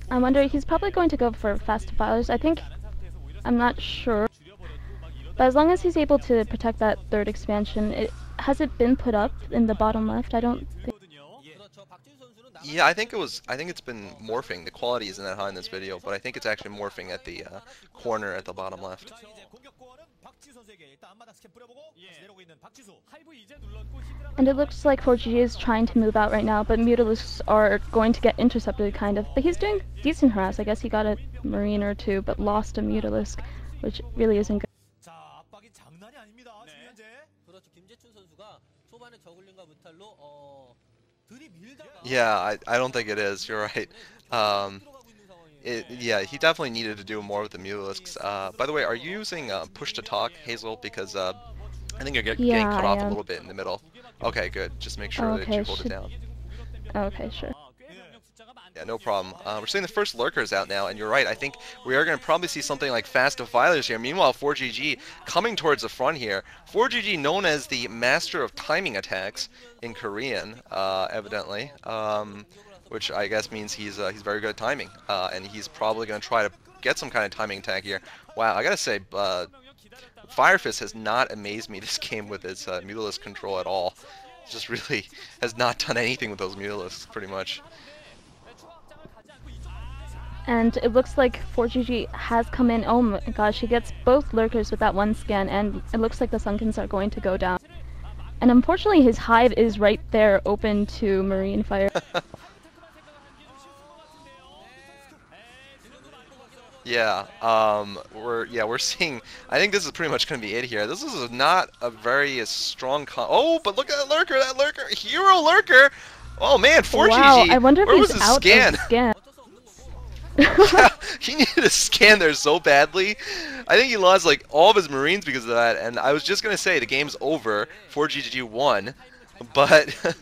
I wonder, he's probably going to go for fast defilers. I'm not sure. But as long as he's able to protect that third expansion, has it been put up in the bottom left? I don't think. Yeah, I think it's been morphing. The quality isn't that high in this video, but I think it's actually morphing at the corner at the bottom left. And it looks like ForGG is trying to move out right now, but Mutalisks are going to get intercepted, kind of. But he's doing decent harass. I guess he got a Marine or two, but lost a Mutalisk, which really isn't good. Yeah, I don't think it is. You're right. Yeah, he definitely needed to do more with the Mutalisks. By the way, are you using push to talk, Hazel? Because I think you're getting cut off a little bit in the middle. Okay, good. Just make sure that you hold it down. Okay, sure. Yeah, no problem. We're seeing the first lurkers out now, and you're right. I think we are going to probably see something like fast defilers here. Meanwhile, ForGG coming towards the front here. ForGG known as the master of timing attacks in Korean, evidently, which I guess means he's very good at timing, and he's probably going to try to get some kind of timing attack here. Wow, I gotta say, Firefist has not amazed me this game with its Mutalisk control at all. It just really has not done anything with those Mutalisks, pretty much. And it looks like ForGG has come in. Oh my gosh, he gets both lurkers with that one scan, and it looks like the Sunkens are going to go down. And unfortunately, his hive is right there, open to Marine fire. Yeah, we're seeing. I think this is pretty much going to be it here. This is not a very strong. Oh, but look at that lurker, hero lurker. Oh man, ForGG. Wow, I wonder if he's out scan? of scan. Yeah, he needed to scan there so badly. I think he lost like all of his Marines because of that. And I was just gonna say the game's over. ForGG won, but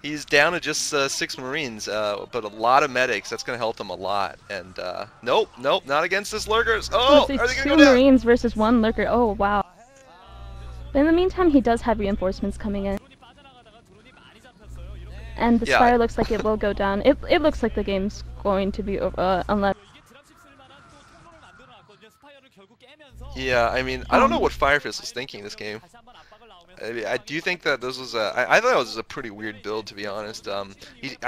he's down to just 6 Marines. But a lot of medics. That's gonna help him a lot. And nope, not against this lurkers. Oh, so are they gonna 2 go down? Marines versus 1 lurker. Oh wow. But in the meantime, he does have reinforcements coming in. And the Spire looks like it will go down. It looks like the game's going to be over, unless... Yeah, I mean, I don't know what Firefist was thinking this game. I do think that this was I thought it was a pretty weird build, to be honest. I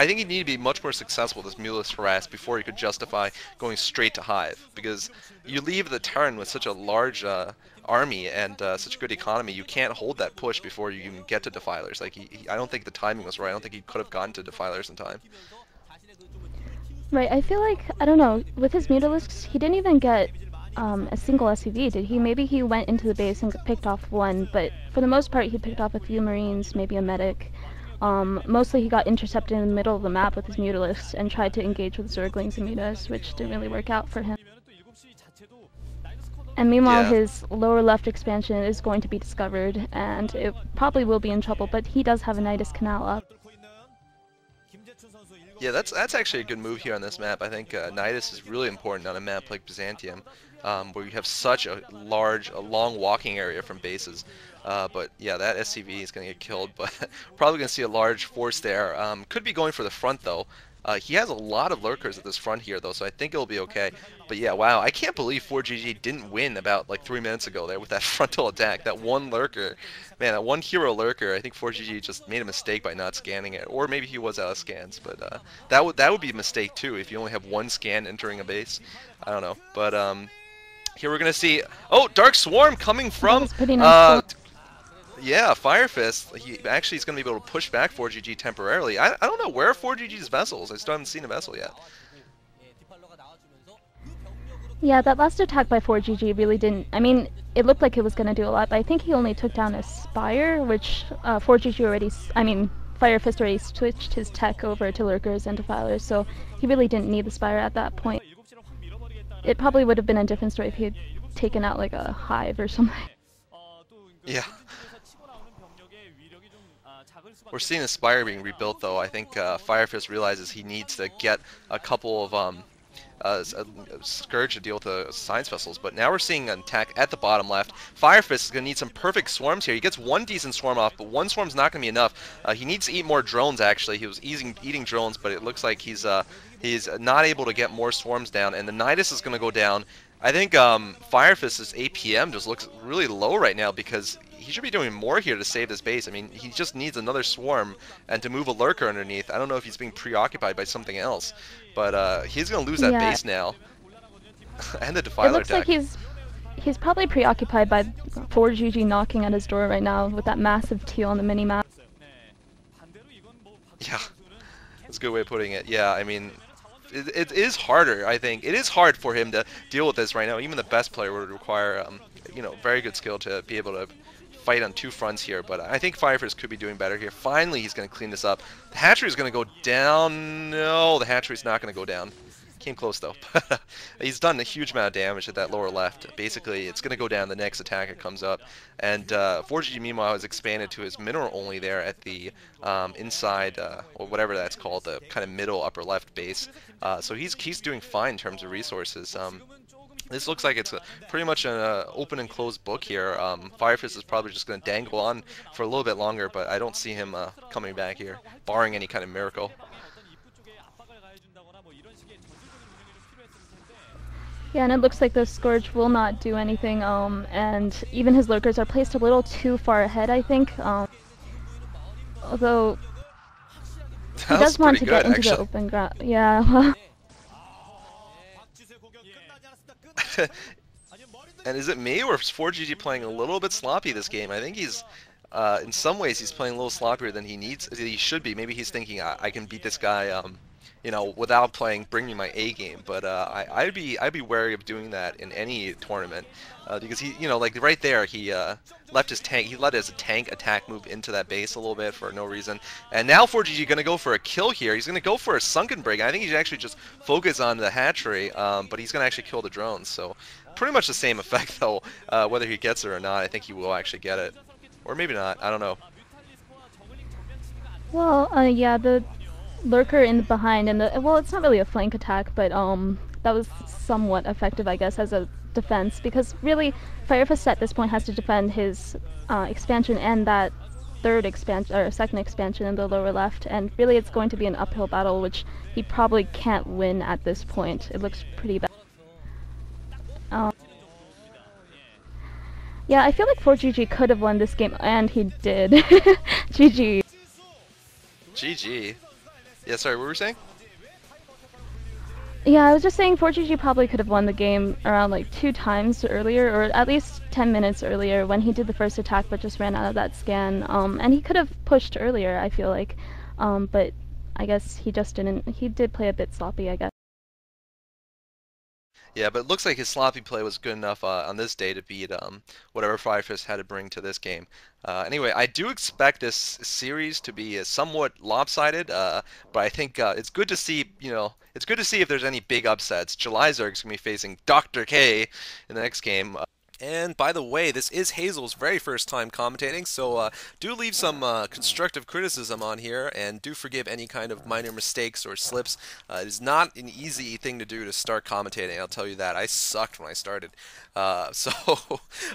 think he needed to be much more successful with this Mutalisk harass before he could justify going straight to Hive. Because you leave the Terran with such a large army and such a good economy, you can't hold that push before you even get to Defilers. Like, I don't think the timing was right. I don't think he could have gotten to Defilers in time. Right, I feel like, I don't know, with his Mutalisks, he didn't even get a single SCV, did he? Maybe he went into the base and picked off 1, but for the most part he picked off a few Marines, maybe a medic. Mostly he got intercepted in the middle of the map with his Mutalisks and tried to engage with Zerglings and Mutas, which didn't really work out for him. And meanwhile, his lower left expansion is going to be discovered, and it probably will be in trouble, but he does have a Nidus Canal up. Yeah, that's actually a good move here on this map. I think Nidus is really important on a map like Byzantium, where you have such a long walking area from bases. But yeah, that SCV is going to get killed, but probably going to see a large force there. Could be going for the front, though. He has a lot of lurkers at this front here, though, so I think it'll be okay. But yeah, wow, I can't believe ForGG didn't win about like 3 minutes ago there with that frontal attack. That one lurker, man, that one hero lurker. I think ForGG just made a mistake by not scanning it, or maybe he was out of scans. But that would be a mistake too if you only have 1 scan entering a base. I don't know, but here we're gonna see. Oh, Dark Swarm coming from. Yeah, Firefist. He actually is going to be able to push back ForGG temporarily. I don't know where are ForGG's vessels. I still haven't seen a vessel yet. Yeah, that last attack by ForGG really didn't... I mean, it looked like it was going to do a lot, but I think he only took down a Spire, which ForGG already... I mean, Firefist already switched his tech over to Lurkers and Defilers, so he really didn't need the Spire at that point. It probably would have been a different story if he had taken out, like, a Hive or something. Yeah. We're seeing the Spire being rebuilt, though. I think Firefist realizes he needs to get a couple of Scourge to deal with the Science Vessels. But now we're seeing an attack at the bottom left. Firefist is going to need some perfect swarms here. He gets one decent swarm off, but one swarm's not going to be enough. He needs to eat more drones, actually. He was eating drones, but it looks like he's not able to get more swarms down, and the Nidus is going to go down. I think Firefist's APM just looks really low right now because he should be doing more here to save this base. I mean, he just needs another swarm and to move a lurker underneath. I don't know if he's being preoccupied by something else, but he's going to lose that Yeah, base now. And the it Defiler looks like attack. he's probably preoccupied by 4GG knocking at his door right now with that massive teal on the mini map. Yeah, that's a good way of putting it. Yeah, I mean, it is harder, I think. It is hard for him to deal with this right now. Even the best player would require, very good skill to be able to fight on two fronts here. But I think Firefist could be doing better here. Finally, he's going to clean this up. The hatchery is going to go down. No, the hatchery's not going to go down. Came close though. He's done a huge amount of damage at that lower left. Basically, it's going to go down the next attack that comes up. And ForGG meanwhile has expanded to his mineral only there at the inside, or whatever that's called, the kind of middle upper left base. So he's doing fine in terms of resources. This looks like it's pretty much an open and closed book here. Firefist is probably just going to dangle on for a little bit longer, but I don't see him coming back here, barring any kind of miracle. Yeah, and it looks like the Scourge will not do anything, and even his lurkers are placed a little too far ahead, I think. Although he That was does want pretty to good, get into the actually. open ground. Yeah. And is it me or is 4GG playing a little bit sloppy this game? I think he's, in some ways, he's playing a little sloppier than he should be. Maybe he's thinking I can beat this guy, without bringing my A game. But I'd be wary of doing that in any tournament, because like right there, he left his tank. He let his tank attack move into that base a little bit for no reason. And now 4GG gonna go for a kill here. He's gonna go for a sunken break. I think he should actually just focus on the hatchery, but he's gonna actually kill the drones. So pretty much the same effect though, whether he gets it or not. I think he will actually get it, or maybe not. I don't know. Well, yeah, the lurker in the behind and well, it's not really a flank attack, but that was somewhat effective, I guess, as a defense because really, Firefist at this point has to defend his expansion and that third expansion or second expansion in the lower left, and really it's going to be an uphill battle, which he probably can't win at this point. It looks pretty bad. Um, yeah, I feel like 4GG could have won this game, and he did. GG. GG. Yeah, sorry, what were we saying? Yeah, I was just saying 4GG probably could have won the game around like 2 times earlier, or at least 10 minutes earlier when he did the first attack but just ran out of that scan. And he could have pushed earlier, I feel like. But I guess he just didn't. He did play a bit sloppy, I guess. Yeah, but it looks like his sloppy play was good enough on this day to beat whatever Firefist had to bring to this game. Anyway, I do expect this series to be somewhat lopsided, but I think it's good to see, it's good to see if there's any big upsets. Jelizerg's going to be facing Dr. K in the next game. And by the way, this is Hazel's very first time commentating, so do leave some constructive criticism on here, and do forgive any kind of minor mistakes or slips. It is not an easy thing to do to start commentating, I'll tell you that. I sucked when I started. So,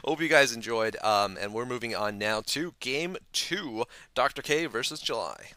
hope you guys enjoyed, and we're moving on now to Game 2, Dr. K versus July.